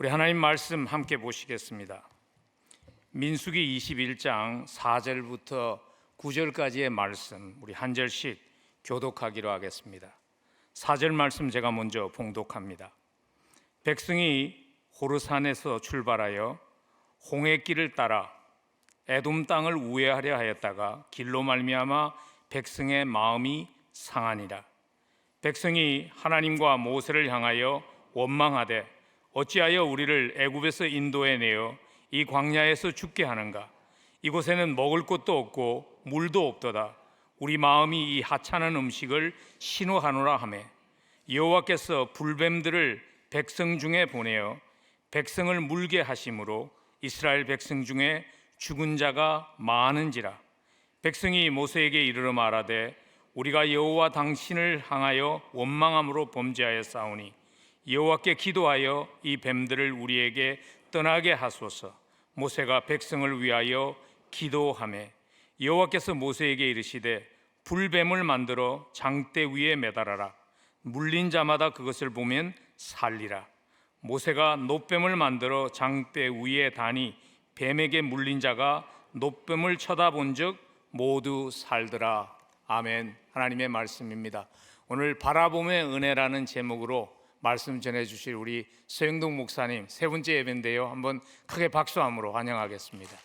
우리 하나님 말씀 함께 보시겠습니다. 민수기 21장 4절부터 9절까지의 말씀 우리 한 절씩 교독하기로 하겠습니다. 4절 말씀 제가 먼저 봉독합니다. 백성이 호르산에서 출발하여 홍해길을 따라 에돔 땅을 우회하려 하였다가 길로 말미암아 백성의 마음이 상하니라. 백성이 하나님과 모세를 향하여 원망하되 어찌하여 우리를 애굽에서 인도해 내어 이 광야에서 죽게 하는가? 이곳에는 먹을 것도 없고 물도 없도다. 우리 마음이 이 하찮은 음식을 신호하노라 하매 여호와께서 불뱀들을 백성 중에 보내어 백성을 물게 하심으로 이스라엘 백성 중에 죽은 자가 많은지라. 백성이 모세에게 이르러 말하되 우리가 여호와 당신을 향하여 원망함으로 범죄하였사오니 여호와께 기도하여 이 뱀들을 우리에게 떠나게 하소서. 모세가 백성을 위하여 기도하매 여호와께서 모세에게 이르시되 불뱀을 만들어 장대 위에 매달아라. 물린 자마다 그것을 보면 살리라. 모세가 놋뱀을 만들어 장대 위에 다니 뱀에게 물린 자가 놋뱀을 쳐다본 즉 모두 살더라. 아멘. 하나님의 말씀입니다. 오늘 바라봄의 은혜라는 제목으로 말씀 전해주실 우리 서영동 목사님 세 번째 예배인데요, 한번 크게 박수함으로 환영하겠습니다.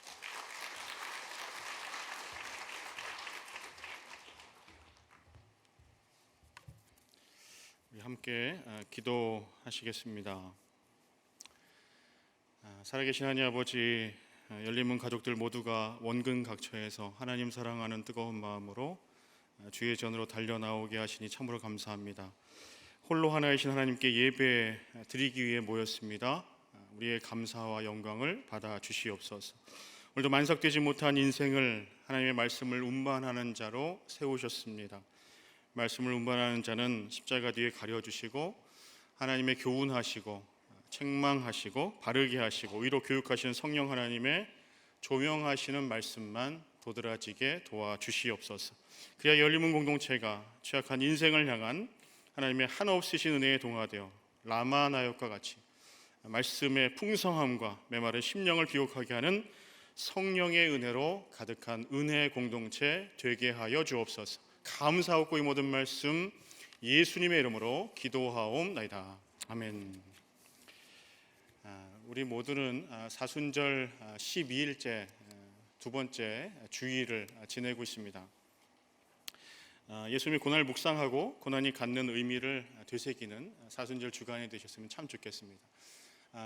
우리 함께 기도하시겠습니다. 살아계신 하나님 아버지, 열린문 가족들 모두가 원근 각처에서 하나님 사랑하는 뜨거운 마음으로 주의 전으로 달려나오게 하시니 참으로 감사합니다. 홀로 하나이신 하나님께 예배 드리기 위해 모였습니다. 우리의 감사와 영광을 받아 주시옵소서. 오늘도 만삭되지 못한 인생을 하나님의 말씀을 운반하는 자로 세우셨습니다. 말씀을 운반하는 자는 십자가 뒤에 가려주시고 하나님의 교훈하시고 책망하시고 바르게 하시고 위로 교육하시는 성령 하나님의 조명하시는 말씀만 도드라지게 도와주시옵소서. 그래야 열린문 공동체가 취약한 인생을 향한 하나님의 한없으신 은혜에 동화되어 라마나역과 같이 말씀의 풍성함과 메마른 심령을 비옥하게 하는 성령의 은혜로 가득한 은혜 공동체 되게 하여 주옵소서. 감사하고 이 모든 말씀 예수님의 이름으로 기도하옵나이다. 아멘. 우리 모두는 사순절 12일째 두 번째 주일을 지내고 있습니다. 예수님이 고난을 묵상하고 고난이 갖는 의미를 되새기는 사순절 주간이 되셨으면 참 좋겠습니다.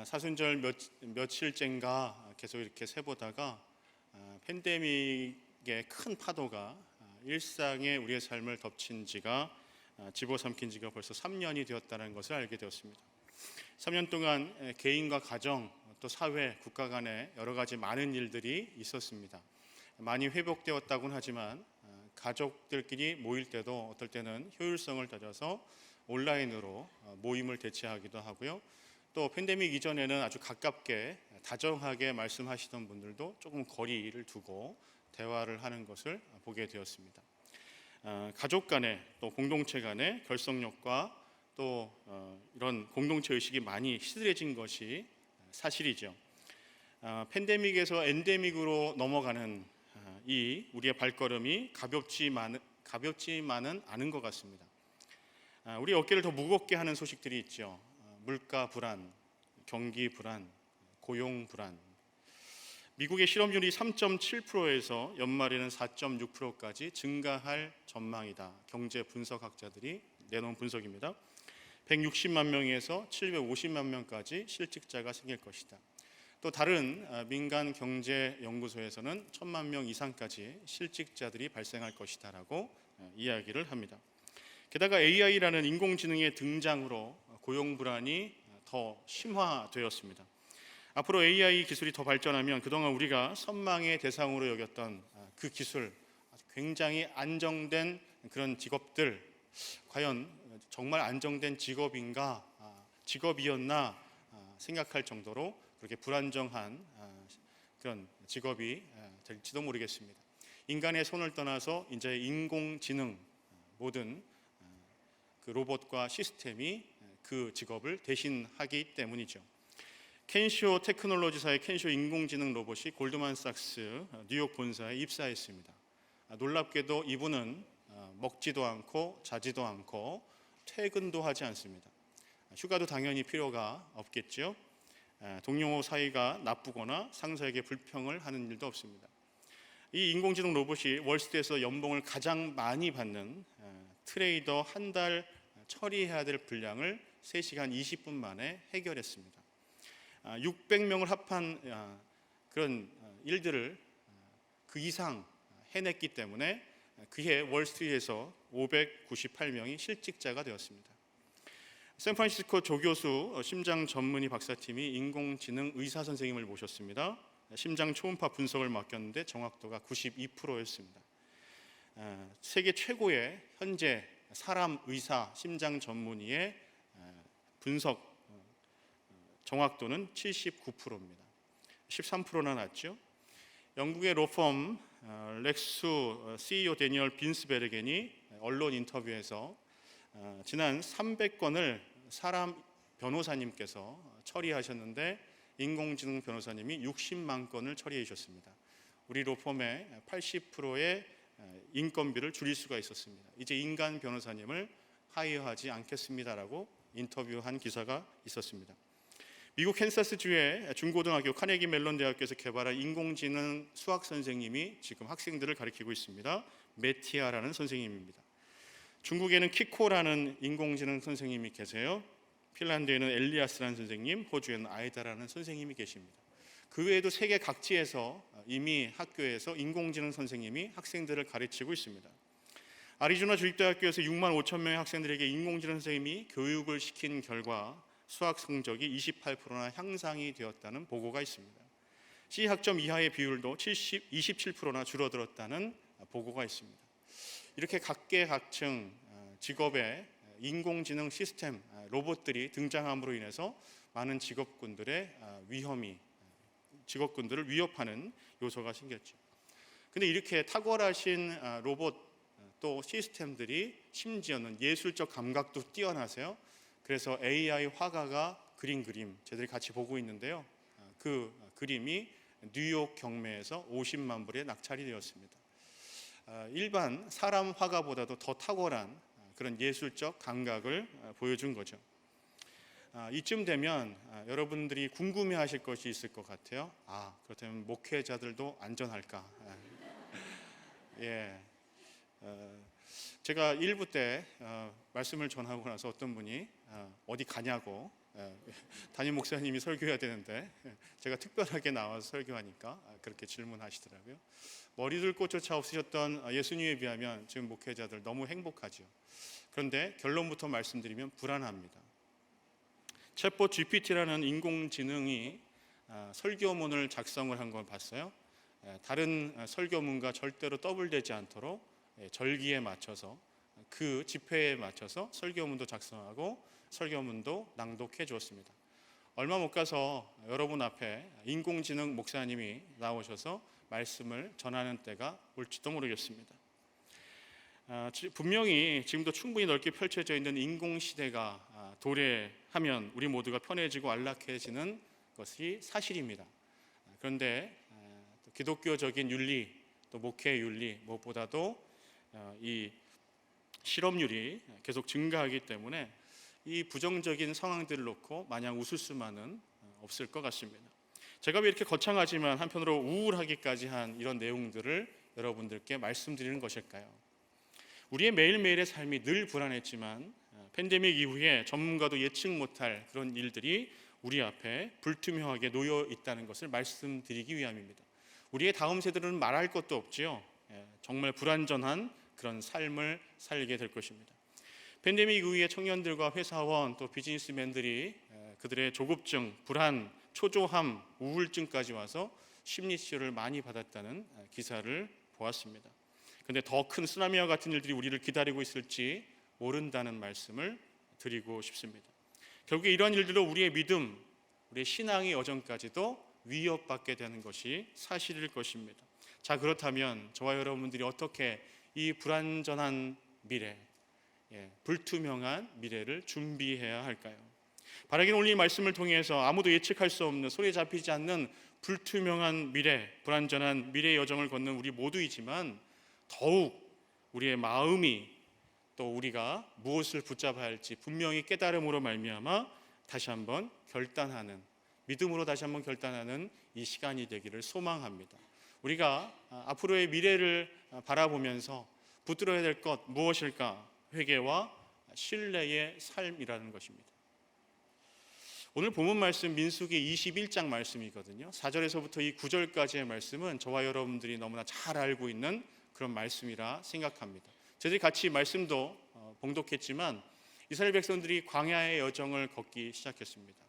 사순절 며칠째인가 계속 이렇게 세보다가 팬데믹의 큰 파도가 일상의 우리의 삶을 덮친 지가 집어삼킨 지가 벌써 3년이 되었다는 것을 알게 되었습니다. 3년 동안 개인과 가정 또 사회, 국가 간에 여러 가지 많은 일들이 있었습니다. 많이 회복되었다고는 하지만 가족들끼리 모일 때도 어떨 때는 효율성을 따져서 온라인으로 모임을 대체하기도 하고요. 또 팬데믹 이전에는 아주 가깝게 다정하게 말씀하시던 분들도 조금 거리를 두고 대화를 하는 것을 보게 되었습니다. 가족 간에 또 공동체 간의 결속력과 또 이런 공동체 의식이 많이 시들해진 것이 사실이죠. 팬데믹에서 엔데믹으로 넘어가는 이 우리의 발걸음이 가볍지만은 않은 것 같습니다. 우리 어깨를 더 무겁게 하는 소식들이 있죠. 물가 불안, 경기 불안, 고용 불안. 미국의 실업률이 3.7%에서 연말에는 4.6%까지 증가할 전망이다. 경제 분석학자들이 내놓은 분석입니다. 160만 명에서 750만 명까지 실직자가 생길 것이다. 또 다른 민간 경제 연구소에서는 1,000만 명 이상까지 실직자들이 발생할 것이다라고 이야기를 합니다. 게다가 AI라는 인공지능의 등장으로 고용 불안이 더 심화되었습니다. 앞으로 AI 기술이 더 발전하면 그동안 우리가 선망의 대상으로 여겼던 그 기술, 굉장히 안정된 그런 직업들, 과연 정말 안정된 직업인가, 직업이었나 생각할 정도로 그렇게 불안정한 그런 직업이 될지도 모르겠습니다. 인간의 손을 떠나서 이제 인공지능, 모든 그 로봇과 시스템이 그 직업을 대신하기 때문이죠. 켄쇼 테크놀로지사의 켄쇼 인공지능 로봇이 골드만삭스 뉴욕 본사에 입사했습니다. 놀랍게도 이분은 먹지도 않고 자지도 않고 퇴근도 하지 않습니다. 휴가도 당연히 필요가 없겠죠. 동료 사이가 나쁘거나 상사에게 불평을 하는 일도 없습니다. 이 인공지능 로봇이 월스트리트에서 연봉을 가장 많이 받는 트레이더 한 달 처리해야 될 분량을 3시간 20분 만에 해결했습니다. 600명을 합한 그런 일들을 그 이상 해냈기 때문에 그해 월스트리트에서 598명이 실직자가 되었습니다. 샌프란시스코 조교수 심장 전문의 박사팀이 인공지능 의사 선생님을 모셨습니다. 심장 초음파 분석을 맡겼는데 정확도가 92%였습니다. 세계 최고의 현재 사람 의사 심장 전문의의 분석 정확도는 79%입니다. 13%나 낮죠. 영국의 로펌 렉수 CEO 데니얼 빈스베르겐이 언론 인터뷰에서 지난 300건을 사람 변호사님께서 처리하셨는데 인공지능 변호사님이 60만 건을 처리해 주셨습니다. 우리 로펌의 80%의 인건비를 줄일 수가 있었습니다. 이제 인간 변호사님을 하이어하지 않겠습니다라고 인터뷰한 기사가 있었습니다. 미국 캔사스주의 중고등학교 카네기 멜론 대학교에서 개발한 인공지능 수학 선생님이 지금 학생들을 가르치고 있습니다. 메티아라는 선생님입니다. 중국에는 키코라는 인공지능 선생님이 계세요. 핀란드에는 엘리아스라는 선생님, 호주에는 아이다라는 선생님이 계십니다. 그 외에도 세계 각지에서 이미 학교에서 인공지능 선생님이 학생들을 가르치고 있습니다. 아리조나 주립대학교에서 6만 5천 명의 학생들에게 인공지능 선생님이 교육을 시킨 결과 수학 성적이 28%나 향상이 되었다는 보고가 있습니다. C학점 이하의 비율도 27%나 줄어들었다는 보고가 있습니다. 이렇게 각계각층 직업에 인공지능 시스템 로봇들이 등장함으로 인해서 많은 직업군들의 직업군들을 위협하는 요소가 생겼죠. 근데 이렇게 탁월하신 로봇 또 시스템들이 심지어는 예술적 감각도 뛰어나세요. 그래서 AI 화가가 그린 그림 저희들이 같이 보고 있는데요. 그 그림이 뉴욕 경매에서 50만 불에 낙찰이 되었습니다. 일반 사람 화가보다도 더 탁월한 그런 예술적 감각을 보여준 거죠. 이쯤 되면 여러분들이 궁금해하실 것이 있을 것 같아요. 그렇다면 목회자들도 안전할까? 제가 1부 때 말씀을 전하고 나서 어떤 분이 어디 가냐고 담임 목사님이 설교해야 되는데 제가 특별하게 나와서 설교하니까 그렇게 질문하시더라고요. 머리를 꽂조차 없으셨던 예수님에 비하면 지금 목회자들 너무 행복하죠. 그런데 결론부터 말씀드리면 불안합니다. 챗봇 GPT라는 인공지능이 설교문을 작성을 한 걸 봤어요. 다른 설교문과 절대로 더블되지 않도록 절기에 맞춰서 그 집회에 맞춰서 설교문도 작성하고 설교문도 낭독해 주었습니다. 얼마 못 가서 여러분 앞에 인공지능 목사님이 나오셔서 말씀을 전하는 때가 올지도 모르겠습니다. 분명히 지금도 충분히 넓게 펼쳐져 있는 인공시대가 도래하면 우리 모두가 편해지고 안락해지는 것이 사실입니다. 그런데 기독교적인 윤리 또 목회 윤리 무엇보다도 이 실업률이 계속 증가하기 때문에 이 부정적인 상황들을 놓고 마냥 웃을 수만은 없을 것 같습니다. 제가 왜 이렇게 거창하지만 한편으로 우울하기까지 한 이런 내용들을 여러분들께 말씀드리는 것일까요? 우리의 매일매일의 삶이 늘 불안했지만 팬데믹 이후에 전문가도 예측 못할 그런 일들이 우리 앞에 불투명하게 놓여 있다는 것을 말씀드리기 위함입니다. 우리의 다음 세대들은 말할 것도 없지요. 정말 불안전한 그런 삶을 살게 될 것입니다. 팬데믹 이후에 청년들과 회사원 또 비즈니스맨들이 그들의 조급증, 불안, 초조함, 우울증까지 와서 심리치료를 많이 받았다는 기사를 보았습니다. 그런데 더 큰 쓰나미와 같은 일들이 우리를 기다리고 있을지 모른다는 말씀을 드리고 싶습니다. 결국에 이러한 일들로 우리의 믿음, 우리의 신앙의 여정까지도 위협받게 되는 것이 사실일 것입니다. 자, 그렇다면 저와 여러분들이 어떻게 이 불안전한 미래, 불투명한 미래를 준비해야 할까요? 바라긴 오늘 이 말씀을 통해서 아무도 예측할 수 없는, 손에 잡히지 않는 불투명한 미래, 불완전한 미래의 여정을 걷는 우리 모두이지만 더욱 우리의 마음이, 또 우리가 무엇을 붙잡아야 할지 분명히 깨달음으로 말미암아 다시 한번 결단하는, 믿음으로 다시 한번 결단하는 이 시간이 되기를 소망합니다. 우리가 앞으로의 미래를 바라보면서 붙들어야 될 것 무엇일까? 회개와 신뢰의 삶이라는 것입니다. 오늘 본문 말씀 민수기 21장 말씀이거든요. 4절에서부터 이 9절까지의 말씀은 저와 여러분들이 너무나 잘 알고 있는 그런 말씀이라 생각합니다. 저희들이 같이 말씀도 봉독했지만 이스라엘 백성들이 광야의 여정을 걷기 시작했습니다.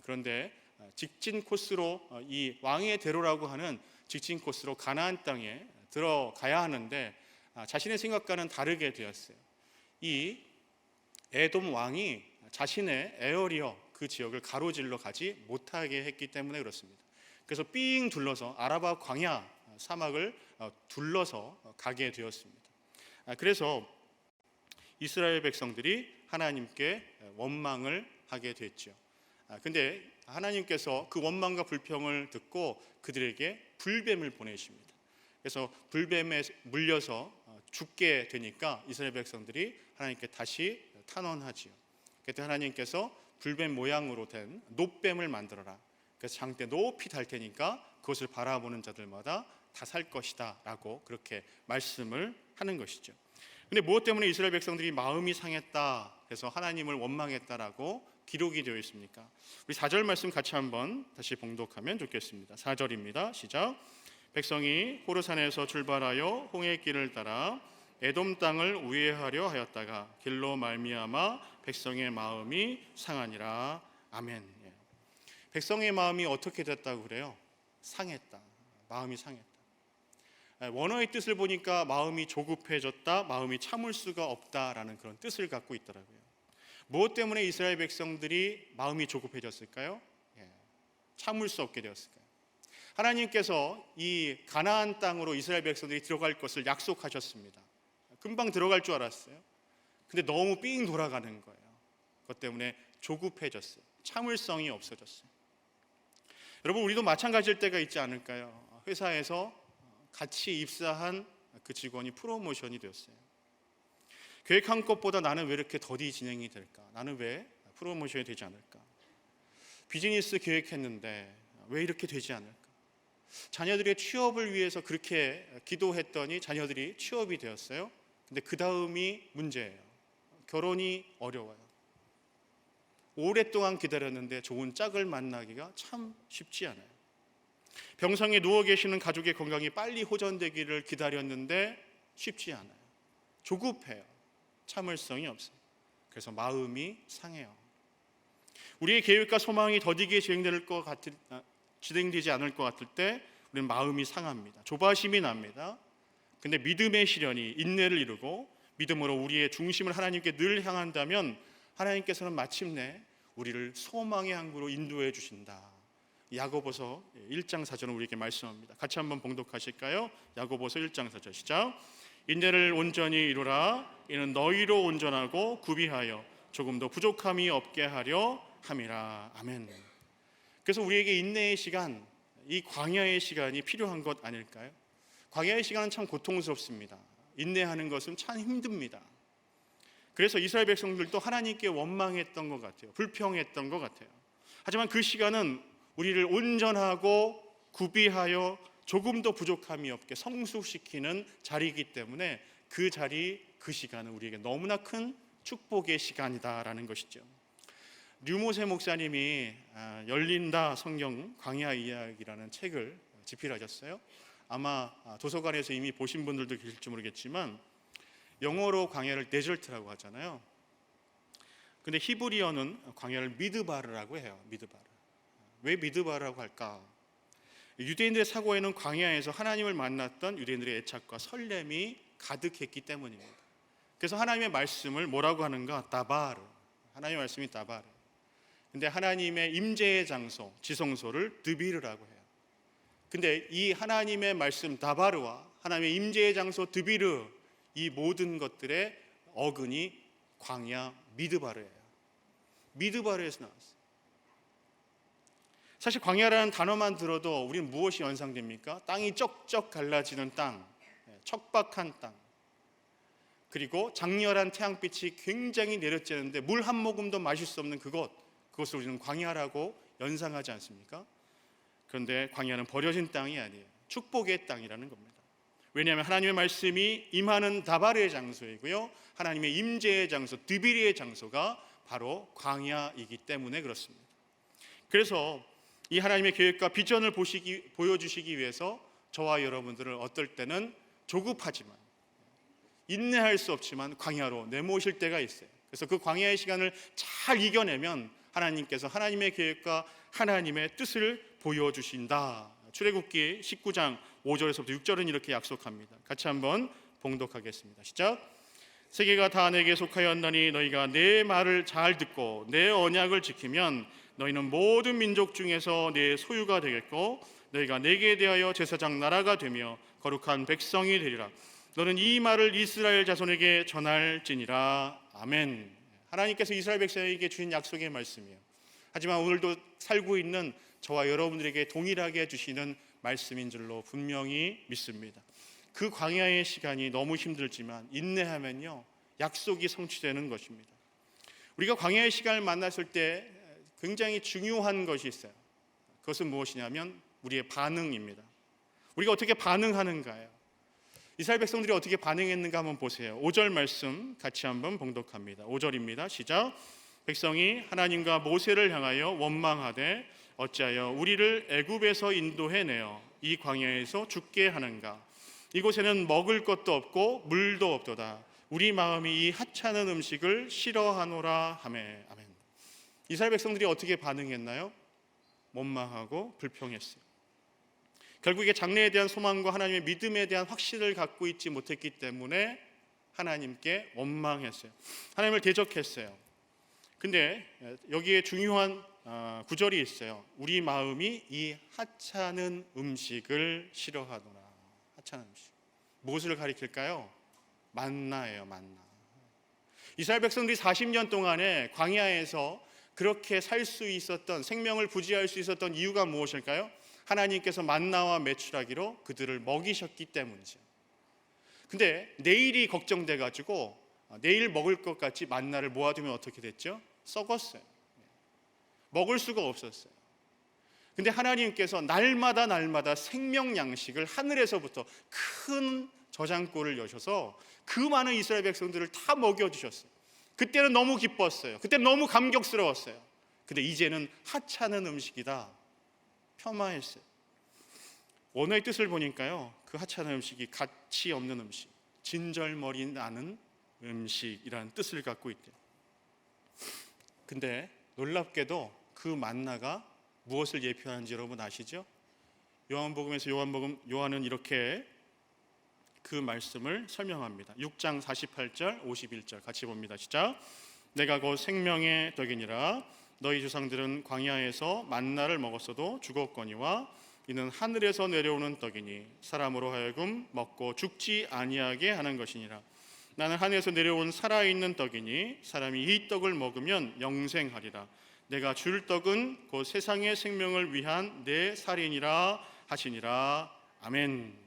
그런데 직진 코스로, 이 왕의 대로라고 하는 직진 코스로 가나안 땅에 들어가야 하는데 자신의 생각과는 다르게 되었어요. 이 에돔 왕이 자신의 에어리어 그 지역을 가로질러 가지 못하게 했기 때문에 그렇습니다. 그래서 삥 둘러서 아라바 광야 사막을 둘러서 가게 되었습니다. 그래서 이스라엘 백성들이 하나님께 원망을 하게 됐죠. 근데 하나님께서 그 원망과 불평을 듣고 그들에게 불뱀을 보내십니다. 그래서 불뱀에 물려서 죽게 되니까 이스라엘 백성들이 하나님께 다시 탄원하지요. 그때 하나님께서 불뱀 모양으로 된 놋뱀을 만들어라. 그래서 장대 높이 달 테니까 그것을 바라보는 자들마다 다 살 것이다 라고 그렇게 말씀을 하는 것이죠. 근데 무엇 때문에 이스라엘 백성들이 마음이 상했다, 그래서 하나님을 원망했다라고 기록이 되어 있습니까? 우리 4절 말씀 같이 한번 다시 봉독하면 좋겠습니다. 4절입니다. 시작. 백성이 호르산에서 출발하여 홍해 길을 따라 에돔 땅을 우회하려 하였다가 길로 말미암아 백성의 마음이 상하니라. 아멘. 백성의 마음이 어떻게 됐다고 그래요? 상했다. 마음이 상했다. 원어의 뜻을 보니까 마음이 조급해졌다, 마음이 참을 수가 없다라는 그런 뜻을 갖고 있더라고요. 무엇 때문에 이스라엘 백성들이 마음이 조급해졌을까요? 참을 수 없게 되었을까요? 하나님께서 이 가나안 땅으로 이스라엘 백성들이 들어갈 것을 약속하셨습니다. 금방 들어갈 줄 알았어요. 근데 너무 삥 돌아가는 거예요. 그것 때문에 조급해졌어요. 참을성이 없어졌어요. 여러분, 우리도 마찬가지일 때가 있지 않을까요? 회사에서 같이 입사한 그 직원이 프로모션이 되었어요. 계획한 것보다 나는 왜 이렇게 더디 진행이 될까? 나는 왜 프로모션이 되지 않을까? 비즈니스 계획했는데 왜 이렇게 되지 않을까? 자녀들의 취업을 위해서 그렇게 기도했더니 자녀들이 취업이 되었어요. 근데 그 다음이 문제예요. 결혼이 어려워요. 오랫동안 기다렸는데 좋은 짝을 만나기가 참 쉽지 않아요. 병상에 누워 계시는 가족의 건강이 빨리 호전되기를 기다렸는데 쉽지 않아요. 조급해요. 참을성이 없어요. 그래서 마음이 상해요. 우리의 계획과 소망이 더디게 진행되지 않을 것 같을 때 우리는 마음이 상합니다. 조바심이 납니다. 근데 믿음의 시련이 인내를 이루고 믿음으로 우리의 중심을 하나님께 늘 향한다면 하나님께서는 마침내 우리를 소망의 항구로 인도해 주신다. 야고보서 1장 4절은 우리에게 말씀합니다. 같이 한번 봉독하실까요? 야고보서 1장 4절 시작. 인내를 온전히 이루라. 이는 너희로 온전하고 구비하여 조금도 부족함이 없게 하려 함이라. 아멘. 그래서 우리에게 인내의 시간, 이 광야의 시간이 필요한 것 아닐까요? 광야의 시간은 참 고통스럽습니다. 인내하는 것은 참 힘듭니다. 그래서 이스라엘 백성들도 하나님께 원망했던 것 같아요. 불평했던 것 같아요. 하지만 그 시간은 우리를 온전하고 구비하여 조금도 부족함이 없게 성숙시키는 자리이기 때문에 그 자리, 그 시간은 우리에게 너무나 큰 축복의 시간이다라는 것이죠. 류모세 목사님이 열린다 성경 광야 이야기라는 책을 집필하셨어요. 아마 도서관에서 이미 보신 분들도 계실지 모르겠지만 영어로 광야를 데절트라고 하잖아요. 근데 히브리어는 광야를 미드바르라고 해요. 미드바르. 왜 미드바르라고 할까? 유대인들의 사고에는 광야에서 하나님을 만났던 유대인들의 애착과 설렘이 가득했기 때문입니다. 그래서 하나님의 말씀을 뭐라고 하는가? 다바르. 하나님의 말씀이 다바르. 근데 하나님의 임재의 장소, 지성소를 드비르라고 해요. 근데 이 하나님의 말씀 다바르와 하나님의 임재의 장소 드비르, 이 모든 것들의 어근이 광야 미드바르예요. 미드바르에서 나왔어요. 사실 광야라는 단어만 들어도 우리는 무엇이 연상됩니까? 땅이 쩍쩍 갈라지는 땅, 척박한 땅, 그리고 장렬한 태양빛이 굉장히 내려쬐는데 물 한 모금도 마실 수 없는 그것을 우리는 광야라고 연상하지 않습니까? 그런데 광야는 버려진 땅이 아니에요. 축복의 땅이라는 겁니다. 왜냐하면 하나님의 말씀이 임하는 다발의 장소이고요, 하나님의 임재의 장소, 드비리의 장소가 바로 광야이기 때문에 그렇습니다. 그래서 이 하나님의 계획과 비전을 보여주시기 위해서 저와 여러분들을 어떨 때는 조급하지만, 인내할 수 없지만 광야로 내모실 때가 있어요. 그래서 그 광야의 시간을 잘 이겨내면 하나님께서 하나님의 계획과 하나님의 뜻을 보여주신다. 출애굽기 19장 5절에서부터 6절은 이렇게 약속합니다. 같이 한번 봉독하겠습니다. 시작. 세계가 다 내게 속하였나니 너희가 내 말을 잘 듣고 내 언약을 지키면 너희는 모든 민족 중에서 내 소유가 되겠고 너희가 내게 대하여 제사장 나라가 되며 거룩한 백성이 되리라. 너는 이 말을 이스라엘 자손에게 전할지니라. 아멘. 하나님께서 이스라엘 백성에게 주신 약속의 말씀이에요. 하지만 오늘도 살고 있는 저와 여러분들에게 동일하게 주시는 말씀인 줄로 분명히 믿습니다. 그 광야의 시간이 너무 힘들지만 인내하면요, 약속이 성취되는 것입니다. 우리가 광야의 시간을 만났을 때 굉장히 중요한 것이 있어요. 그것은 무엇이냐면 우리의 반응입니다. 우리가 어떻게 반응하는가요? 이스라엘 백성들이 어떻게 반응했는가 한번 보세요. 5절 말씀 같이 한번 봉독합니다. 5절입니다. 시작. 백성이 하나님과 모세를 향하여 원망하되 어찌하여 우리를 애굽에서 인도해내어 이 광야에서 죽게 하는가? 이곳에는 먹을 것도 없고 물도 없도다. 우리 마음이 이 하찮은 음식을 싫어하노라 하매. 아멘. 이스라엘 백성들이 어떻게 반응했나요? 원망하고 불평했어요. 결국에 장래에 대한 소망과 하나님의 믿음에 대한 확신을 갖고 있지 못했기 때문에 하나님께 원망했어요. 하나님을 대적했어요. 근데 여기에 중요한 구절이 있어요. 우리 마음이 이 하찮은 음식을 싫어하노라. 하찮은 음식. 무엇을 가리킬까요? 만나예요. 만나. 이스라엘 백성들이 40년 동안에 광야에서 그렇게 살 수 있었던, 생명을 부지할 수 있었던 이유가 무엇일까요? 하나님께서 만나와 메추라기로 그들을 먹이셨기 때문이죠. 근데 내일이 걱정돼 가지고 내일 먹을 것 같이 만나를 모아두면 어떻게 됐죠? 썩었어요. 먹을 수가 없었어요. 근데 하나님께서 날마다 생명 양식을 하늘에서부터 큰 저장고를 여셔서 그 많은 이스라엘 백성들을 다 먹여주셨어요. 그때는 너무 기뻤어요. 그때는 너무 감격스러웠어요. 근데 이제는 하찮은 음식이다. 폄하했어요. 원어의 뜻을 보니까요, 그 하찮은 음식이 가치 없는 음식, 진절머리 나는 음식이라는 뜻을 갖고 있대요. 근데 놀랍게도 그 만나가 무엇을 예표하는지 여러분 아시죠? 요한복음에서 요한은 이렇게 그 말씀을 설명합니다. 6장 48절 51절 같이 봅니다. 시작. 내가 곧 생명의 떡이니라. 너희 조상들은 광야에서 만나를 먹었어도 죽었거니와 이는 하늘에서 내려오는 떡이니 사람으로 하여금 먹고 죽지 아니하게 하는 것이니라. 나는 하늘에서 내려온 살아있는 떡이니 사람이 이 떡을 먹으면 영생하리라. 내가 줄 떡은 곧 세상의 생명을 위한 내 살이니라 하시니라. 아멘.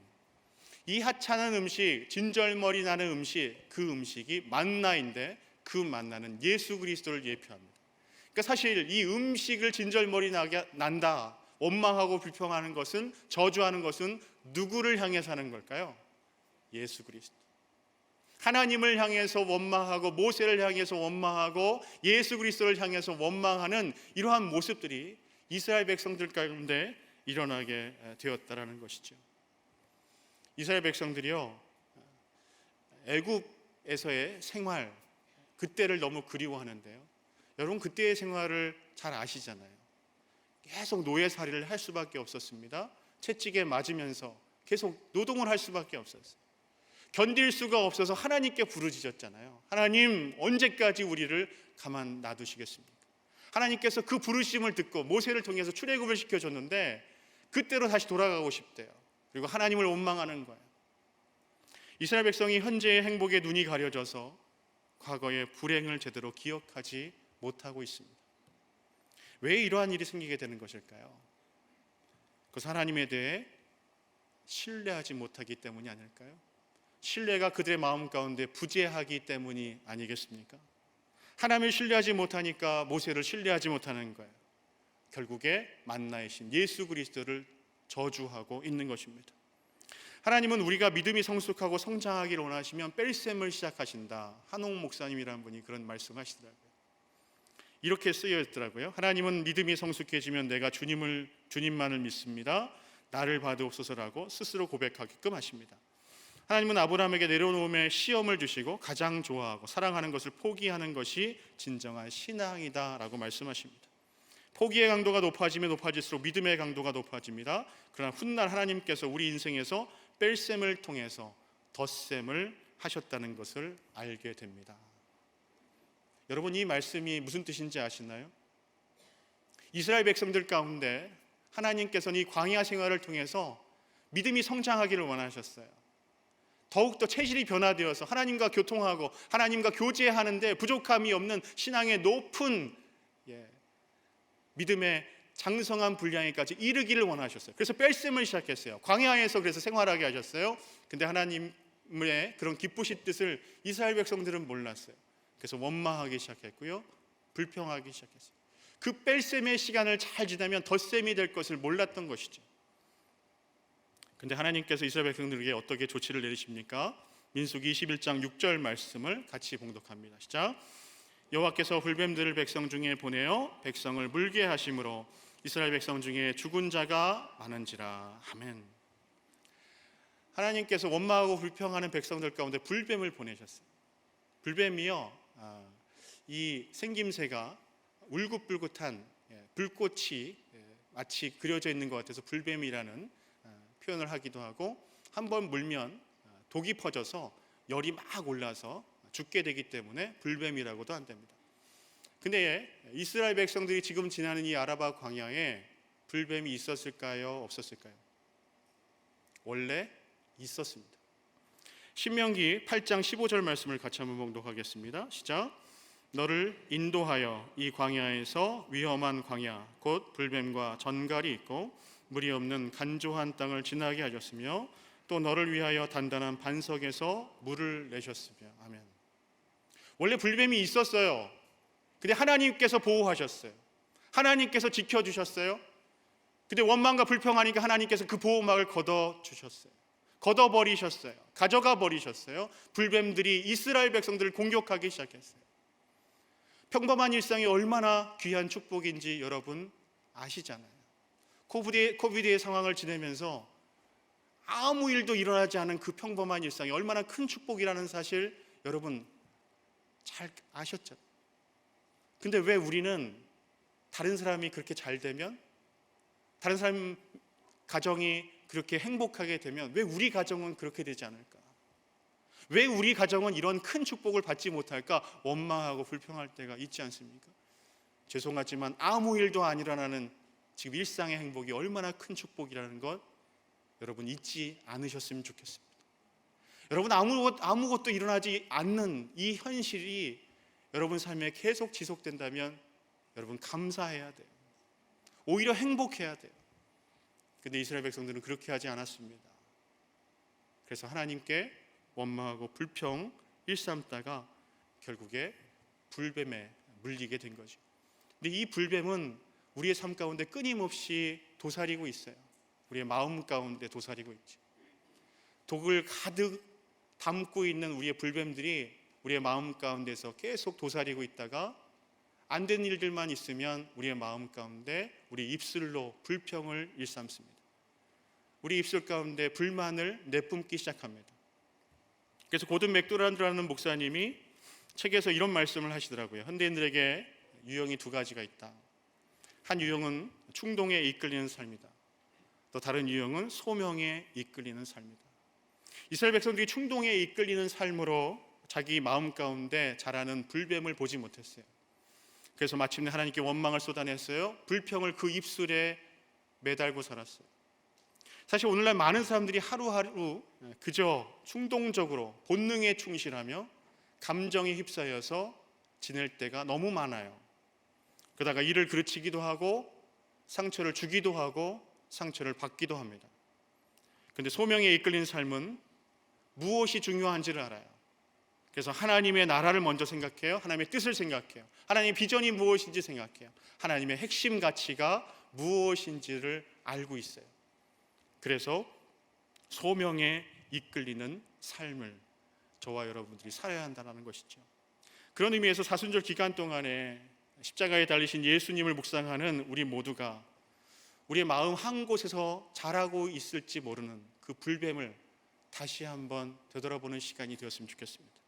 이 하찮은 음식, 진절머리 나는 음식, 그 음식이 만나인데 그 만나는 예수 그리스도를 예표합니다. 그러니까 사실 이 음식을 진절머리 난다, 원망하고 불평하는 것은, 저주하는 것은 누구를 향해서 하는 걸까요? 예수 그리스도. 하나님을 향해서 원망하고 모세를 향해서 원망하고 예수 그리스도를 향해서 원망하는 이러한 모습들이 이스라엘 백성들 가운데 일어나게 되었다라는 것이죠. 이스라엘 백성들이요, 애굽에서의 생활, 그때를 너무 그리워하는데요. 여러분 그때의 생활을 잘 아시잖아요. 계속 노예살이를 할 수밖에 없었습니다. 채찍에 맞으면서 계속 노동을 할 수밖에 없었어요. 견딜 수가 없어서 하나님께 부르짖었잖아요. 하나님, 언제까지 우리를 가만 놔두시겠습니까? 하나님께서 그 부르심을 듣고 모세를 통해서 출애굽을 시켜줬는데 그때로 다시 돌아가고 싶대요. 그리고 하나님을 원망하는 거예요. 이스라엘 백성이 현재의 행복에 눈이 가려져서 과거의 불행을 제대로 기억하지 못하고 있습니다. 왜 이러한 일이 생기게 되는 것일까요? 그것은 하나님에 대해 신뢰하지 못하기 때문이 아닐까요? 신뢰가 그들의 마음 가운데 부재하기 때문이 아니겠습니까? 하나님을 신뢰하지 못하니까 모세를 신뢰하지 못하는 거예요. 결국에 만나의 신 예수 그리스도를 저주하고 있는 것입니다. 하나님은 우리가 믿음이 성숙하고 성장하기를 원하시면 뺄셈을 시작하신다. 한홍 목사님이라는 분이 그런 말씀하시더라고요. 이렇게 쓰여 있더라고요. 하나님은 믿음이 성숙해지면 내가 주님만을 믿습니다. 나를 받으옵소서라고 스스로 고백하게끔 하십니다. 하나님은 아브라함에게 내려놓음에 시험을 주시고 가장 좋아하고 사랑하는 것을 포기하는 것이 진정한 신앙이다라고 말씀하십니다. 포기의 강도가 높아지면 높아질수록 믿음의 강도가 높아집니다. 그러나 훗날 하나님께서 우리 인생에서 뺄셈을 통해서 덧셈을 하셨다는 것을 알게 됩니다. 여러분, 이 말씀이 무슨 뜻인지 아시나요? 이스라엘 백성들 가운데 하나님께서는 이 광야 생활을 통해서 믿음이 성장하기를 원하셨어요. 더욱더 체질이 변화되어서 하나님과 교통하고 하나님과 교제하는데 부족함이 없는 신앙의 높은 믿음의 장성한 분량에까지 이르기를 원하셨어요. 그래서 뺄셈을 시작했어요. 광야에서 그래서 생활하게 하셨어요. 근데 하나님의 그런 기쁘신 뜻을 이스라엘 백성들은 몰랐어요. 그래서 원망하기 시작했고요, 불평하기 시작했어요. 그 뺄셈의 시간을 잘 지나면 덧셈이 될 것을 몰랐던 것이죠. 근데 하나님께서 이스라엘 백성들에게 어떻게 조치를 내리십니까? 민수기 21장 6절 말씀을 같이 봉독합니다. 시작. 여호와께서 불뱀들을 백성 중에 보내어 백성을 물게 하심으로 이스라엘 백성 중에 죽은 자가 많은지라. 아멘. 하나님께서 원망하고 불평하는 백성들 가운데 불뱀을 보내셨어요. 불뱀이요, 이 생김새가 울긋불긋한 불꽃이 마치 그려져 있는 것 같아서 불뱀이라는 표현을 하기도 하고, 한번 물면 독이 퍼져서 열이 막 올라서 죽게 되기 때문에 불뱀이라고도 한답니다. 근데 이스라엘 백성들이 지금 지나는 이 아라바 광야에 불뱀이 있었을까요? 없었을까요? 원래 있었습니다. 신명기 8장 15절 말씀을 같이 한번 봉독하겠습니다. 시작. 너를 인도하여 이 광야에서 위험한 광야 곧 불뱀과 전갈이 있고 물이 없는 간조한 땅을 지나게 하셨으며 또 너를 위하여 단단한 반석에서 물을 내셨으며. 아멘. 원래 불뱀이 있었어요. 근데 하나님께서 보호하셨어요. 하나님께서 지켜주셨어요. 근데 원망과 불평하니까 하나님께서 그 보호막을 걷어주셨어요. 걷어버리셨어요. 가져가 버리셨어요. 불뱀들이 이스라엘 백성들을 공격하기 시작했어요. 평범한 일상이 얼마나 귀한 축복인지 여러분 아시잖아요. 코비드의 상황을 지내면서 아무 일도 일어나지 않은 그 평범한 일상이 얼마나 큰 축복이라는 사실 여러분 잘 아셨죠? 근데 왜 우리는 다른 사람이 그렇게 잘 되면, 다른 사람 가정이 그렇게 행복하게 되면 왜 우리 가정은 그렇게 되지 않을까? 왜 우리 가정은 이런 큰 축복을 받지 못할까? 원망하고 불평할 때가 있지 않습니까? 죄송하지만 아무 일도 안 일어나는 지금 일상의 행복이 얼마나 큰 축복이라는 것 여러분 잊지 않으셨으면 좋겠습니다. 여러분 아무것도 일어나지 않는 이 현실이 여러분 삶에 계속 지속된다면 여러분 감사해야 돼요. 오히려 행복해야 돼요. 근데 이스라엘 백성들은 그렇게 하지 않았습니다. 그래서 하나님께 원망하고 불평 일삼다가 결국에 불뱀에 물리게 된 거죠. 근데 이 불뱀은 우리의 삶 가운데 끊임없이 도사리고 있어요. 우리의 마음 가운데 도사리고 있죠. 독을 가득 담고 있는 우리의 불뱀들이 우리의 마음 가운데서 계속 도사리고 있다가 안 된 일들만 있으면 우리의 마음 가운데 우리 입술로 불평을 일삼습니다. 우리 입술 가운데 불만을 내뿜기 시작합니다. 그래서 고든 맥도날드라는 목사님이 책에서 이런 말씀을 하시더라고요. 현대인들에게 유형이 두 가지가 있다. 한 유형은 충동에 이끌리는 삶이다. 또 다른 유형은 소명에 이끌리는 삶이다. 이스라엘 백성들이 충동에 이끌리는 삶으로 자기 마음 가운데 자라는 불뱀을 보지 못했어요. 그래서 마침내 하나님께 원망을 쏟아냈어요. 불평을 그 입술에 매달고 살았어요. 사실 오늘날 많은 사람들이 하루하루 그저 충동적으로 본능에 충실하며 감정에 휩싸여서 지낼 때가 너무 많아요. 그러다가 이를 그르치기도 하고 상처를 주기도 하고 상처를 받기도 합니다. 그런데 소명에 이끌린 삶은 무엇이 중요한지를 알아요. 그래서 하나님의 나라를 먼저 생각해요. 하나님의 뜻을 생각해요. 하나님의 비전이 무엇인지 생각해요. 하나님의 핵심 가치가 무엇인지를 알고 있어요. 그래서 소명에 이끌리는 삶을 저와 여러분들이 살아야 한다는 것이죠. 그런 의미에서 사순절 기간 동안에 십자가에 달리신 예수님을 묵상하는 우리 모두가 우리의 마음 한 곳에서 자라고 있을지 모르는 그 불뱀을 다시 한번 되돌아보는 시간이 되었으면 좋겠습니다.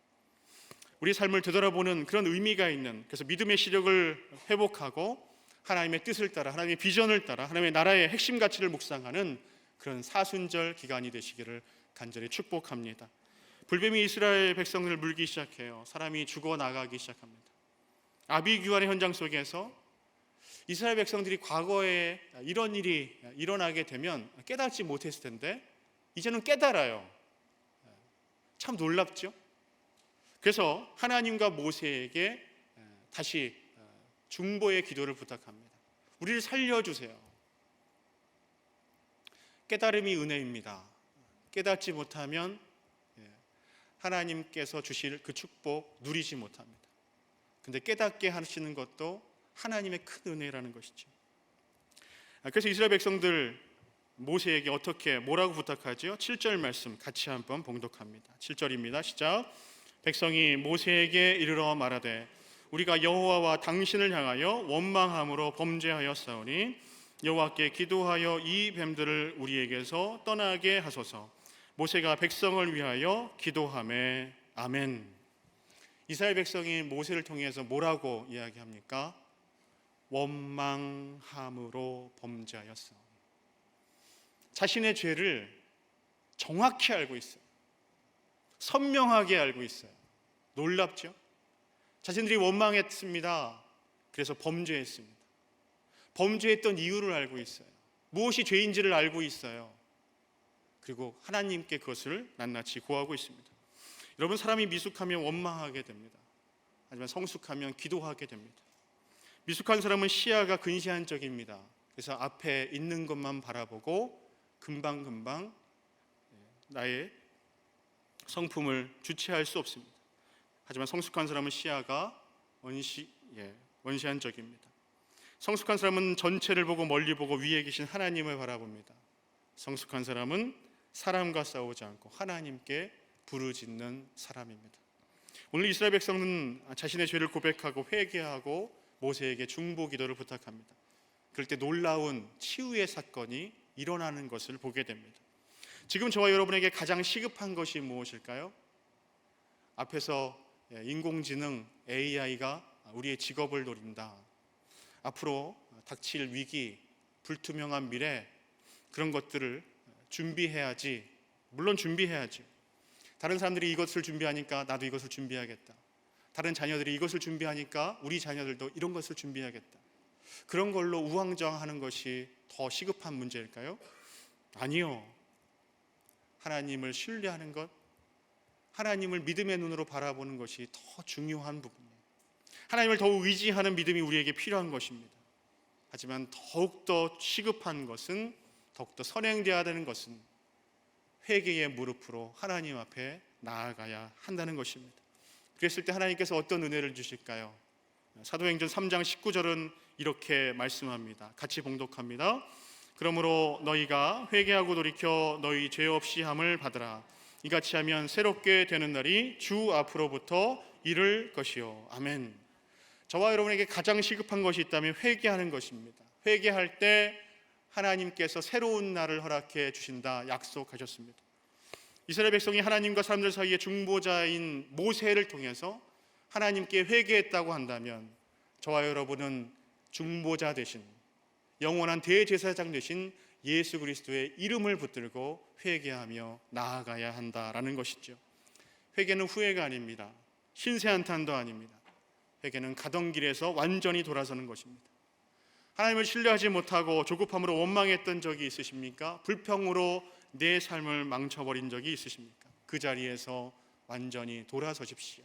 우리 삶을 되돌아보는 그런 의미가 있는, 그래서 믿음의 시력을 회복하고 하나님의 뜻을 따라, 하나님의 비전을 따라 하나님의 나라의 핵심 가치를 묵상하는 그런 사순절 기간이 되시기를 간절히 축복합니다. 불뱀이 이스라엘 백성을 물기 시작해요. 사람이 죽어나가기 시작합니다. 아비규환의 현장 속에서 이스라엘 백성들이 과거에 이런 일이 일어나게 되면 깨닫지 못했을 텐데 이제는 깨달아요. 참 놀랍죠? 그래서 하나님과 모세에게 다시 중보의 기도를 부탁합니다. 우리를 살려주세요. 깨달음이 은혜입니다. 깨닫지 못하면 하나님께서 주실 그 축복 누리지 못합니다. 근데 깨닫게 하시는 것도 하나님의 큰 은혜라는 것이죠. 그래서 이스라엘 백성들 모세에게 뭐라고 부탁하죠? 7절 말씀 같이 한번 봉독합니다. 7절입니다. 시작. 백성이 모세에게 이르러 말하되 우리가 여호와와 당신을 향하여 원망함으로 범죄하였사오니 여호와께 기도하여 이 뱀들을 우리에게서 떠나게 하소서. 모세가 백성을 위하여 기도하매 아멘. 이스라엘 백성이 모세를 통해서 뭐라고 이야기합니까? 원망함으로 범죄하였어. 자신의 죄를 정확히 알고 있어요. 선명하게 알고 있어요. 놀랍죠? 자신들이 원망했습니다. 그래서 범죄했습니다. 범죄했던 이유를 알고 있어요. 무엇이 죄인지를 알고 있어요. 그리고 하나님께 그것을 낱낱이 고하고 있습니다. 여러분, 사람이 미숙하면 원망하게 됩니다. 하지만 성숙하면 기도하게 됩니다. 미숙한 사람은 시야가 근시안적입니다. 그래서 앞에 있는 것만 바라보고 금방금방 나의 성품을 주체할 수 없습니다. 하지만 성숙한 사람은 시야가 원시안적입니다. 성숙한 사람은 전체를 보고 멀리 보고 위에 계신 하나님을 바라봅니다. 성숙한 사람은 사람과 싸우지 않고 하나님께 부르짖는 사람입니다. 오늘 이스라엘 백성은 자신의 죄를 고백하고 회개하고 모세에게 중보 기도를 부탁합니다. 그럴 때 놀라운 치유의 사건이 일어나는 것을 보게 됩니다. 지금 저와 여러분에게 가장 시급한 것이 무엇일까요? 앞에서 인공지능 AI가 우리의 직업을 노린다. 앞으로 닥칠 위기, 불투명한 미래, 그런 것들을 준비해야지. 물론 준비해야지. 다른 사람들이 이것을 준비하니까 나도 이것을 준비해야겠다. 다른 자녀들이 이것을 준비하니까 우리 자녀들도 이런 것을 준비해야겠다. 그런 걸로 우왕좌왕하는 것이 더 시급한 문제일까요? 아니요. 하나님을 신뢰하는 것, 하나님을 믿음의 눈으로 바라보는 것이 더 중요한 부분이에요. 하나님을 더욱 의지하는 믿음이 우리에게 필요한 것입니다. 하지만 더욱더 시급한 것은, 더욱더 선행되어야 되는 것은 회개의 무릎으로 하나님 앞에 나아가야 한다는 것입니다. 그랬을 때 하나님께서 어떤 은혜를 주실까요? 사도행전 3장 19절은 이렇게 말씀합니다. 같이 봉독합니다. 그러므로 너희가 회개하고 돌이켜 너희 죄 없이 함을 받으라. 이같이 하면 새롭게 되는 날이 주 앞으로부터 이를 것이요. 아멘. 저와 여러분에게 가장 시급한 것이 있다면 회개하는 것입니다. 회개할 때 하나님께서 새로운 날을 허락해 주신다 약속하셨습니다. 이스라엘 백성이 하나님과 사람들 사이의 중보자인 모세를 통해서 하나님께 회개했다고 한다면 저와 여러분은 중보자 되신, 영원한 대제사장 되신 예수 그리스도의 이름을 붙들고 회개하며 나아가야 한다라는 것이죠. 회개는 후회가 아닙니다. 신세한탄도 아닙니다. 회개는 가던 길에서 완전히 돌아서는 것입니다. 하나님을 신뢰하지 못하고 조급함으로 원망했던 적이 있으십니까? 불평으로 내 삶을 망쳐버린 적이 있으십니까? 그 자리에서 완전히 돌아서십시오.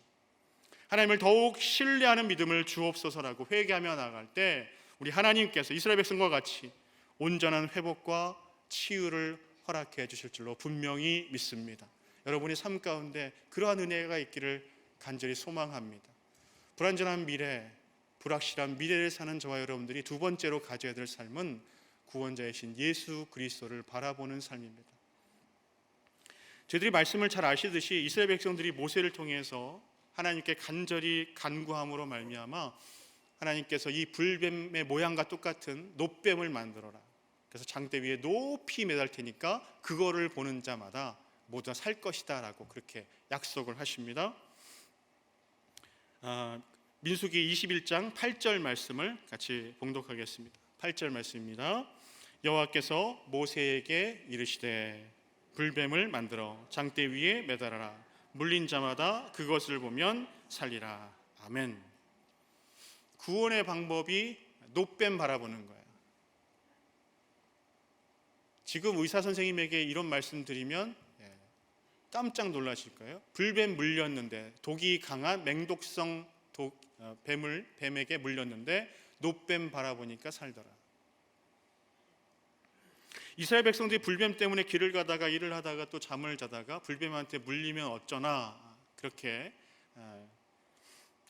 하나님을 더욱 신뢰하는 믿음을 주옵소서라고 회개하며 나아갈 때 우리 하나님께서 이스라엘 백성과 같이 온전한 회복과 치유를 허락해 주실 줄로 분명히 믿습니다. 여러분의 삶 가운데 그러한 은혜가 있기를 간절히 소망합니다. 불안전한 미래, 불확실한 미래를 사는 저와 여러분들이 두 번째로 가져야 될 삶은 구원자이신 예수 그리스도를 바라보는 삶입니다. 저희들이 말씀을 잘 아시듯이 이스라엘 백성들이 모세를 통해서 하나님께 간절히 간구함으로 말미암아 하나님께서 이 불뱀의 모양과 똑같은 놋뱀을 만들어라. 그래서 장대 위에 높이 매달 테니까 그거를 보는 자마다 모두 살 것이다 라고 그렇게 약속을 하십니다. 민수기 21장 8절 말씀을 같이 봉독하겠습니다. 8절 말씀입니다. 여호와께서 모세에게 이르시되 불뱀을 만들어 장대 위에 매달아라. 물린 자마다 그것을 보면 살리라. 아멘. 구원의 방법이 놋뱀 바라보는 거예요. 지금 의사 선생님에게 이런 말씀 드리면 깜짝 놀라실 거예요. 불뱀 물렸는데, 독이 강한 맹독성 뱀에게 물렸는데 놋뱀 바라보니까 살더라. 이스라엘 백성들이 불뱀 때문에 길을 가다가 일을 하다가 또 잠을 자다가 불뱀한테 물리면 어쩌나 그렇게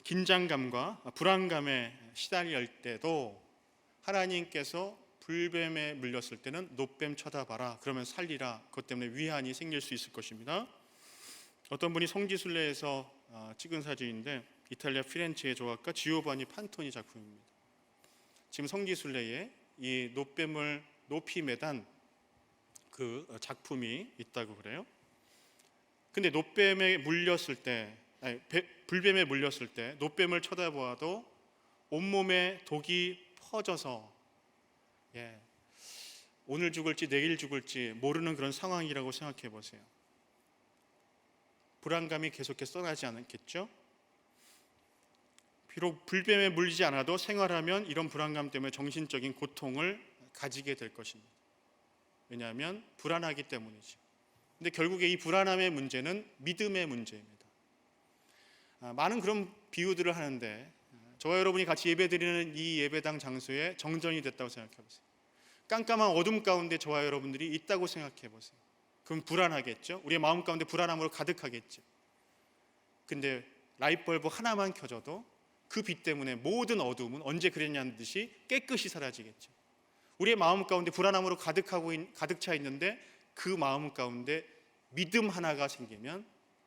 긴장감과 불안감에 시달릴 때도 하나님께서 불뱀에 물렸을 때는 놋뱀 쳐다봐라, 그러면 살리라, 그것 때문에 위안이 생길 수 있을 것입니다. 어떤 분이 성지순례에서 찍은 사진인데 이탈리아 피렌체의 조각가 지오바니 판토니 작품입니다. 지금 성지순례에 이 놋뱀을 높이 매단 그 작품이 있다고 그래요. 근데 놋뱀에 물렸을 때, 불뱀에 물렸을 때 놋뱀을 쳐다보아도 온몸에 독이 퍼져서 오늘 죽을지 내일 죽을지 모르는 그런 상황이라고 생각해 보세요. 불안감이 계속해서 떠나지 않겠죠? 비록 불뱀에 물리지 않아도 생활하면 이런 불안감 때문에 정신적인 고통을 가지게 될 것입니다. 왜냐하면 불안하기 때문이죠. 근데 결국에 이 불안함의 문제는 믿음의 문제입니다. 많은 그런 비유들을 하는데 저와 여러분이 같이 예배드리는 이 예배당 장소에 정전이 됐다고 생각해 보세요. 깜깜한 어둠 가운데 저와 여러분들이 있다고 생각해 보세요. 그럼 불안하겠죠? 우리의 마음 가운데 불안함으로 가득하겠죠. 근데 라이트벌브 하나만 켜져도 그 빛 때문에 모든 어둠은 언제 그랬냐는 듯이 깨끗이 사라지겠죠. 우리의 마음 가운데 불안함으로 가득 차 있는데 그 마음 가운데 믿음 하나가 생기면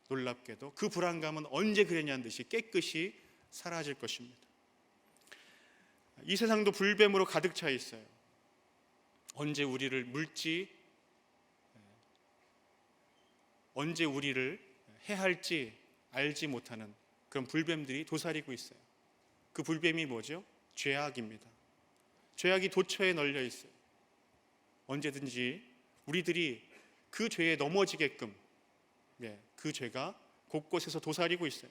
놀랍게도 그 불안감은 언제 그랬냐는 듯이 깨끗이 사라질 것입니다. 이 세상도 불뱀으로 가득 차 있어요. 언제 우리를 물지, 언제 우리를 해할지 알지 못하는 그런 불뱀들이 도사리고 있어요. 그 불뱀이 뭐죠? 죄악입니다. 죄악이 도처에 널려 있어요. 언제든지 우리들이 그 죄에 넘어지게끔 그 죄가 곳곳에서 도사리고 있어요.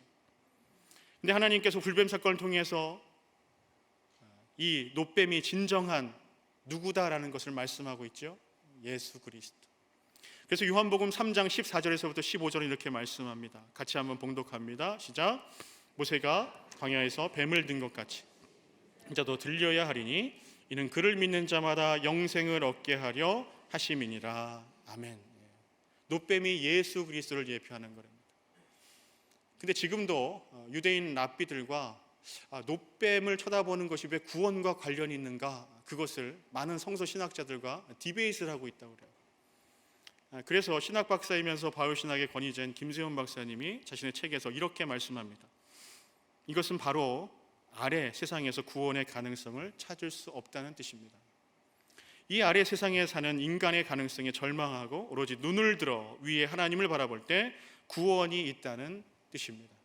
근데 하나님께서 불뱀 사건을 통해서 이 놋뱀이 진정한 누구다라는 것을 말씀하고 있죠. 예수 그리스도. 그래서 요한복음 3장 14절에서부터 15절은 이렇게 말씀합니다. 같이 한번 봉독합니다. 시작. 모세가 광야에서 뱀을 든 것 같이 자도 들려야 하리니 이는 그를 믿는 자마다 영생을 얻게 하려 하심이니라. 아멘. 놋뱀이 예수 그리스도를 예표하는 겁니다. 근데 지금도 유대인 랍비들과 놋뱀을 쳐다보는 것이 왜 구원과 관련이 있는가, 그것을 많은 성서 신학자들과 디베이트를 하고 있다고 그래요. 그래서 신학 박사이면서 바울신학의 권위자인 김세훈 박사님이 자신의 책에서 이렇게 말씀합니다. 이것은 바로 아래 세상에서 구원의 가능성을 찾을 수 없다는 뜻입니다. 이 아래 세상에 사는 인간의 가능성에 절망하고 오로지 눈을 들어 위에 하나님을 바라볼 때 구원이 있다는 뜻입니다.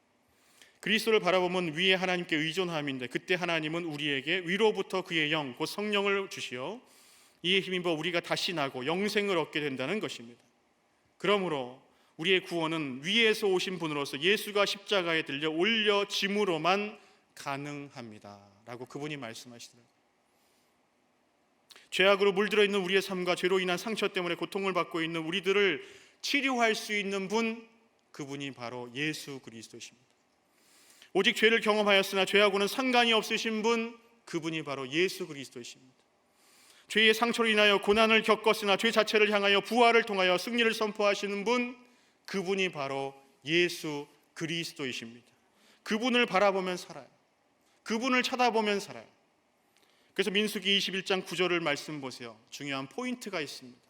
그리스도를 바라보면 위에 하나님께 의존함인데 그때 하나님은 우리에게 위로부터 그의 영, 곧 성령을 주시어 이에 힘입어 우리가 다시 나고 영생을 얻게 된다는 것입니다. 그러므로 우리의 구원은 위에서 오신 분으로서 예수가 십자가에 들려 올려짐으로만 가능합니다 라고 그분이 말씀하시더라고요. 죄악으로 물들어 있는 우리의 삶과 죄로 인한 상처 때문에 고통을 받고 있는 우리들을 치료할 수 있는 분, 그분이 바로 예수 그리스도십니다. 오직 죄를 경험하였으나 죄하고는 상관이 없으신 분, 그분이 바로 예수 그리스도이십니다. 죄의 상처로 인하여 고난을 겪었으나 죄 자체를 향하여 부활을 통하여 승리를 선포하시는 분, 그분이 바로 예수 그리스도이십니다. 그분을 바라보면 살아요. 그분을 쳐다보면 살아요. 그래서 민수기 21장 9절을 말씀 보세요. 중요한 포인트가 있습니다.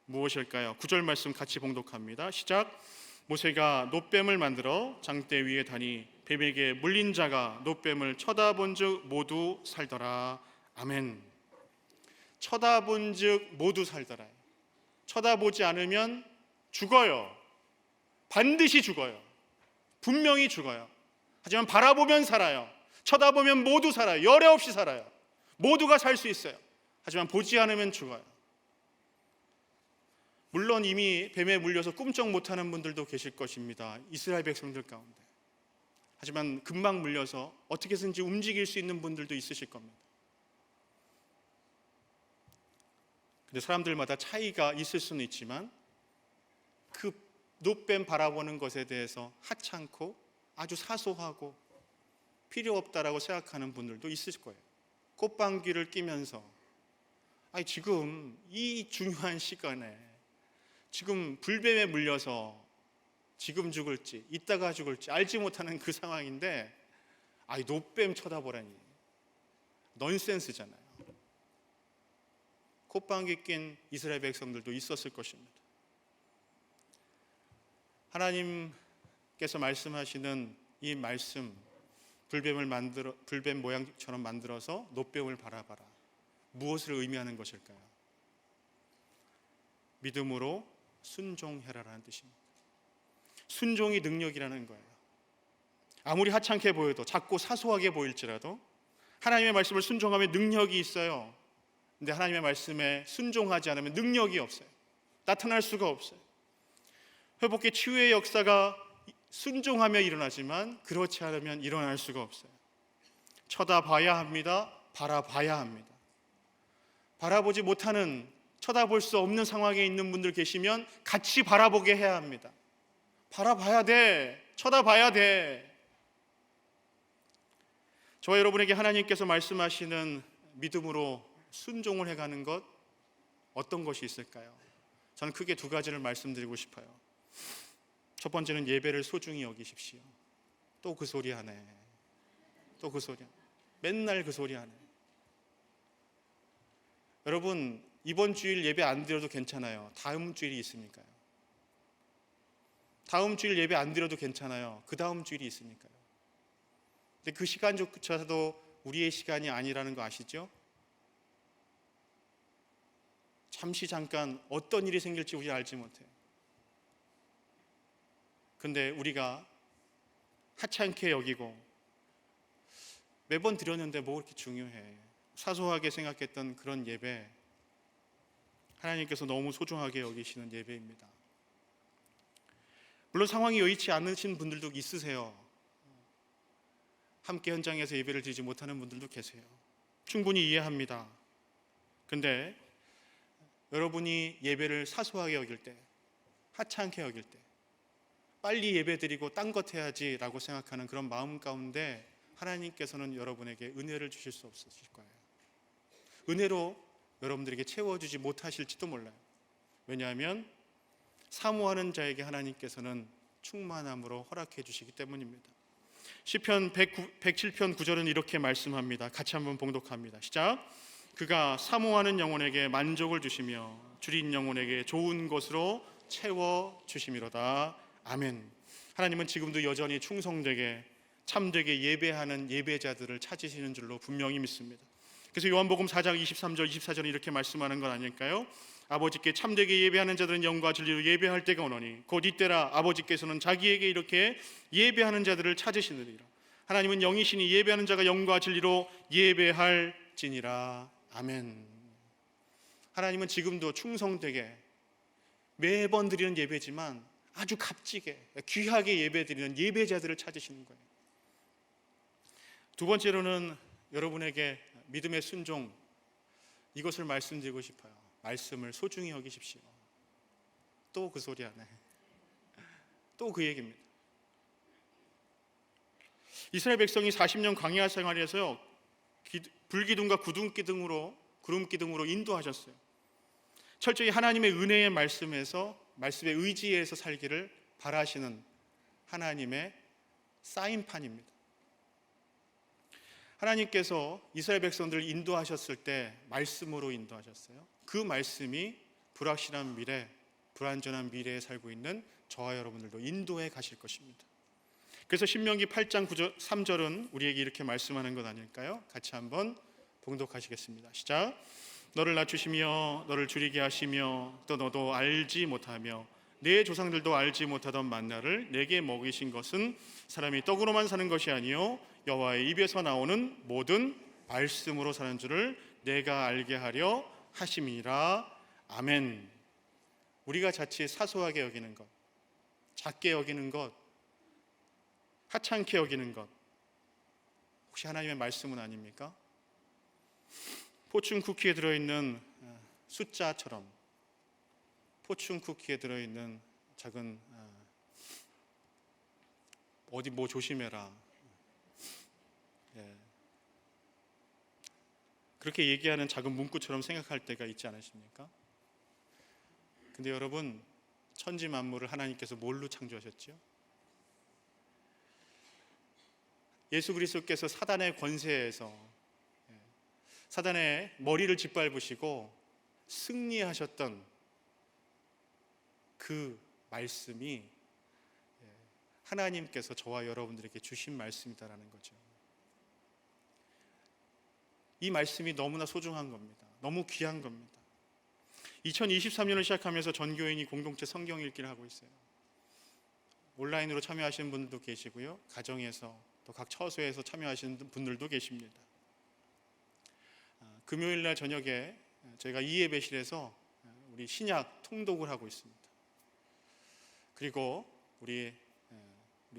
무엇일까요? 9절 말씀 같이 봉독합니다. 시작. 모세가 놋뱀을 만들어 장대 위에 다니 뱀에게 물린 자가 놋뱀을 쳐다본즉 모두 살더라. 아멘. 쳐다본즉 모두 살더라. 쳐다보지 않으면 죽어요. 반드시 죽어요. 분명히 죽어요. 하지만 바라보면 살아요. 쳐다보면 모두 살아요. 열애 없이 살아요. 모두가 살 수 있어요. 하지만 보지 않으면 죽어요. 물론 이미 뱀에 물려서 꿈쩍 못하는 분들도 계실 것입니다. 이스라엘 백성들 가운데. 하지만 금방 물려서 어떻게 해서든지 움직일 수 있는 분들도 있으실 겁니다. 근데 사람들마다 차이가 있을 수는 있지만 그 놋뱀 바라보는 것에 대해서 하찮고 아주 사소하고 필요 없다라고 생각하는 분들도 있을 거예요. 꽃방귀를 뀌면서 지금 이 중요한 시간에 지금 불뱀에 물려서 지금 죽을지 이따가 죽을지 알지 못하는 그 상황인데 놋뱀 쳐다보라니 넌센스잖아요. 꽃방귀 낀 이스라엘 백성들도 있었을 것입니다. 하나님께서 말씀하시는 이 말씀, 불뱀 모양처럼 만들어서 놋뱀을 바라봐라. 무엇을 의미하는 것일까요? 믿음으로 순종해라라는 뜻입니다. 순종이 능력이라는 거예요. 아무리 하찮게 보여도, 작고 사소하게 보일지라도 하나님의 말씀을 순종하면 능력이 있어요. 근데 하나님의 말씀에 순종하지 않으면 능력이 없어요. 나타날 수가 없어요. 회복의 치유의 역사가 순종하며 일어나지만 그렇지 않으면 일어날 수가 없어요. 쳐다봐야 합니다. 바라봐야 합니다. 바라보지 못하는, 쳐다볼 수 없는 상황에 있는 분들 계시면 같이 바라보게 해야 합니다. 바라봐야 돼. 쳐다봐야 돼. 저와 여러분에게 하나님께서 말씀하시는 믿음으로 순종을 해가는 것, 어떤 것이 있을까요? 저는 크게 두 가지를 말씀드리고 싶어요. 첫 번째는 예배를 소중히 여기십시오. 또 그 소리 하네. 또 그 소리. 맨날 그 소리 하네. 여러분, 이번 주일 예배 안 드려도 괜찮아요. 다음 주일이 있으니까요. 다음 주일 예배 안 드려도 괜찮아요. 그 다음 주일이 있으니까요. 근데 그 시간조차도 우리의 시간이 아니라는 거 아시죠? 잠시 잠깐 어떤 일이 생길지 우리 알지 못해요. 근데 우리가 하찮게 여기고 매번 드렸는데 뭐 그렇게 중요해, 사소하게 생각했던 그런 예배, 하나님께서 너무 소중하게 여기시는 예배입니다. 물론 상황이 여의치 않으신 분들도 있으세요. 함께 현장에서 예배를 드리지 못하는 분들도 계세요. 충분히 이해합니다. 근데 여러분이 예배를 사소하게 여길 때, 하찮게 여길 때, 빨리 예배 드리고 딴 것 해야지 라고 생각하는 그런 마음 가운데 하나님께서는 여러분에게 은혜를 주실 수 없으실 거예요. 은혜로 여러분들에게 채워주지 못하실지도 몰라요. 왜냐하면 사모하는 자에게 하나님께서는 충만함으로 허락해 주시기 때문입니다. 시편 107편 9절은 이렇게 말씀합니다. 같이 한번 봉독합니다. 시작. 그가 사모하는 영혼에게 만족을 주시며 줄인 영혼에게 좋은 것으로 채워 주심이로다. 아멘. 하나님은 지금도 여전히 충성되게 참되게 예배하는 예배자들을 찾으시는 줄로 분명히 믿습니다. 그래서 요한복음 4장 23절 24절은 이렇게 말씀하는 건 아닐까요? 아버지께 참되게 예배하는 자들은 영과 진리로 예배할 때가 오노니 곧 이때라 아버지께서는 자기에게 이렇게 예배하는 자들을 찾으시느니라. 하나님은 영이시니 예배하는 자가 영과 진리로 예배할지니라. 아멘. 하나님은 지금도 충성되게 매번 드리는 예배지만 아주 값지게 귀하게 예배드리는 예배자들을 찾으시는 거예요. 두 번째로는 여러분에게 믿음의 순종, 이것을 말씀드리고 싶어요. 말씀을 소중히 여기십시오. 또 그 소리 하네. 또 그 얘기입니다. 이스라엘 백성이 40년 광야 생활에서요, 불기둥과 구름기둥으로 인도하셨어요. 철저히 하나님의 은혜의 말씀에 의지해서 살기를 바라시는 하나님의 사인판입니다. 하나님께서 이스라엘 백성들을 인도하셨을 때 말씀으로 인도하셨어요. 그 말씀이 불확실한 미래, 불안전한 미래에 살고 있는 저와 여러분들도 인도해 가실 것입니다. 그래서 신명기 8장 3절은 우리에게 이렇게 말씀하는 것 아닐까요? 같이 한번 봉독하시겠습니다. 시작. 너를 낮추시며 너를 줄이게 하시며 또 너도 알지 못하며 내 조상들도 알지 못하던 만나를 내게 먹이신 것은 사람이 떡으로만 사는 것이 아니요 여호와의 입에서 나오는 모든 말씀으로 사는 줄을 내가 알게 하려 하심이라. 아멘. 우리가 자칫 사소하게 여기는 것, 작게 여기는 것, 하찮게 여기는 것, 혹시 하나님의 말씀은 아닙니까? 포춘 쿠키에 들어있는 숫자처럼, 포춘 쿠키에 들어있는 작은 어디 뭐 조심해라, 그렇게 얘기하는 작은 문구처럼 생각할 때가 있지 않으십니까? 근데 여러분, 천지 만물을 하나님께서 뭘로 창조하셨죠? 예수 그리스도께서 사단의 권세에서 사단의 머리를 짓밟으시고 승리하셨던 그 말씀이 하나님께서 저와 여러분들에게 주신 말씀이다라는 거죠. 이 말씀이 너무나 소중한 겁니다. 너무 귀한 겁니다. 2023년을 시작하면서 전교인이 공동체 성경 읽기를 하고 있어요. 온라인으로 참여하시는 분들도 계시고요, 가정에서 또 각 처소에서 참여하시는 분들도 계십니다. 금요일날 저녁에 저희가 이예배실에서 우리 신약 통독을 하고 있습니다. 그리고 우리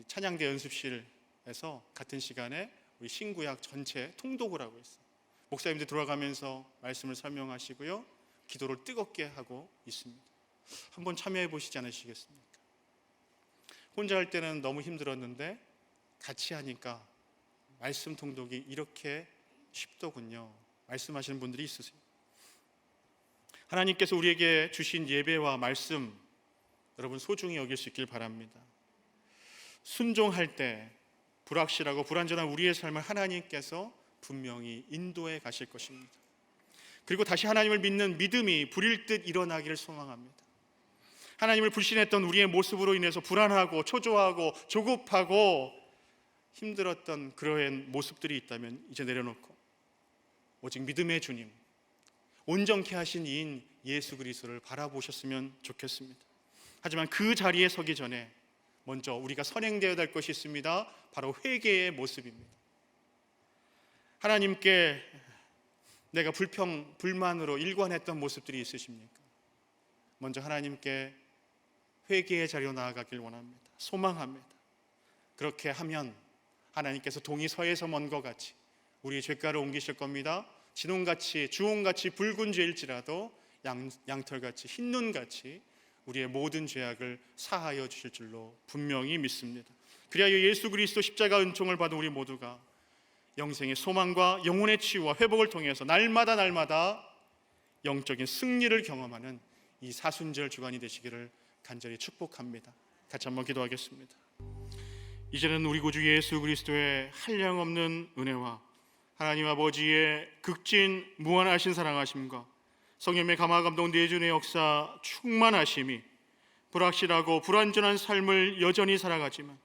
찬양대 연습실에서 같은 시간에 우리 신구약 전체 통독을 하고 있어요. 목사님들 돌아가면서 말씀을 설명하시고요, 기도를 뜨겁게 하고 있습니다. 한번 참여해 보시지 않으시겠습니까? 혼자 할 때는 너무 힘들었는데 같이 하니까 말씀 통독이 이렇게 쉽더군요. 말씀하시는 분들이 있으세요. 하나님께서 우리에게 주신 예배와 말씀, 여러분 소중히 여길 수 있길 바랍니다. 순종할 때 불확실하고 불안전한 우리의 삶을 하나님께서 분명히 인도해 가실 것입니다. 그리고 다시 하나님을 믿는 믿음이 불일 듯 일어나기를 소망합니다. 하나님을 불신했던 우리의 모습으로 인해서 불안하고 초조하고 조급하고 힘들었던 그러한 모습들이 있다면 이제 내려놓고 오직 믿음의 주님, 온전케 하신 이인 예수 그리스도를 바라보셨으면 좋겠습니다. 하지만 그 자리에 서기 전에 먼저 우리가 선행되어야 될 것이 있습니다. 바로 회개의 모습입니다. 하나님께 내가 불만으로 일관했던 모습들이 있으십니까? 먼저 하나님께 회개의 자리로 나아가길 원합니다. 소망합니다. 그렇게 하면 하나님께서 동이 서에서 먼 것 같이 우리의 죄가를 옮기실 겁니다. 진홍같이 주홍같이 붉은 죄일지라도 양털같이 흰 눈같이 우리의 모든 죄악을 사하여 주실 줄로 분명히 믿습니다. 그리하여 예수 그리스도 십자가 은총을 받은 우리 모두가 영생의 소망과 영혼의 치유와 회복을 통해서 날마다 영적인 승리를 경험하는 이 사순절 주간이 되시기를 간절히 축복합니다. 같이 한번 기도하겠습니다. 이제는 우리 구주 예수 그리스도의 한량없는 은혜와 하나님 아버지의 극진 무한하신 사랑하심과 성령의 감화 감동 내준의 역사 충만하심이 불확실하고 불완전한 삶을 여전히 살아가지만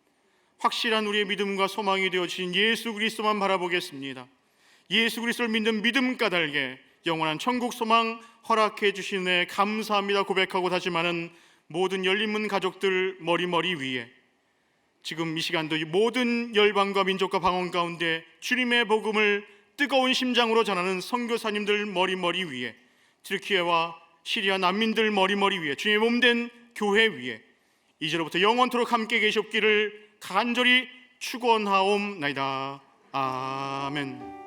확실한 우리의 믿음과 소망이 되어주신 예수 그리스도만 바라보겠습니다. 예수 그리스도를 믿는 믿음 까닭에 영원한 천국 소망 허락해 주시네 감사합니다 고백하고 다짐하는 모든 열린문 가족들 머리 위에 지금 이 시간도 이 모든 열방과 민족과 방언 가운데 주님의 복음을 뜨거운 심장으로 전하는 선교사님들 머리 위에 트르키예와 시리아 난민들 머리 위에 주님의 몸된 교회 위에 이제로부터 영원토록 함께 계시옵기를 간절히 축원하옵나이다. 아멘.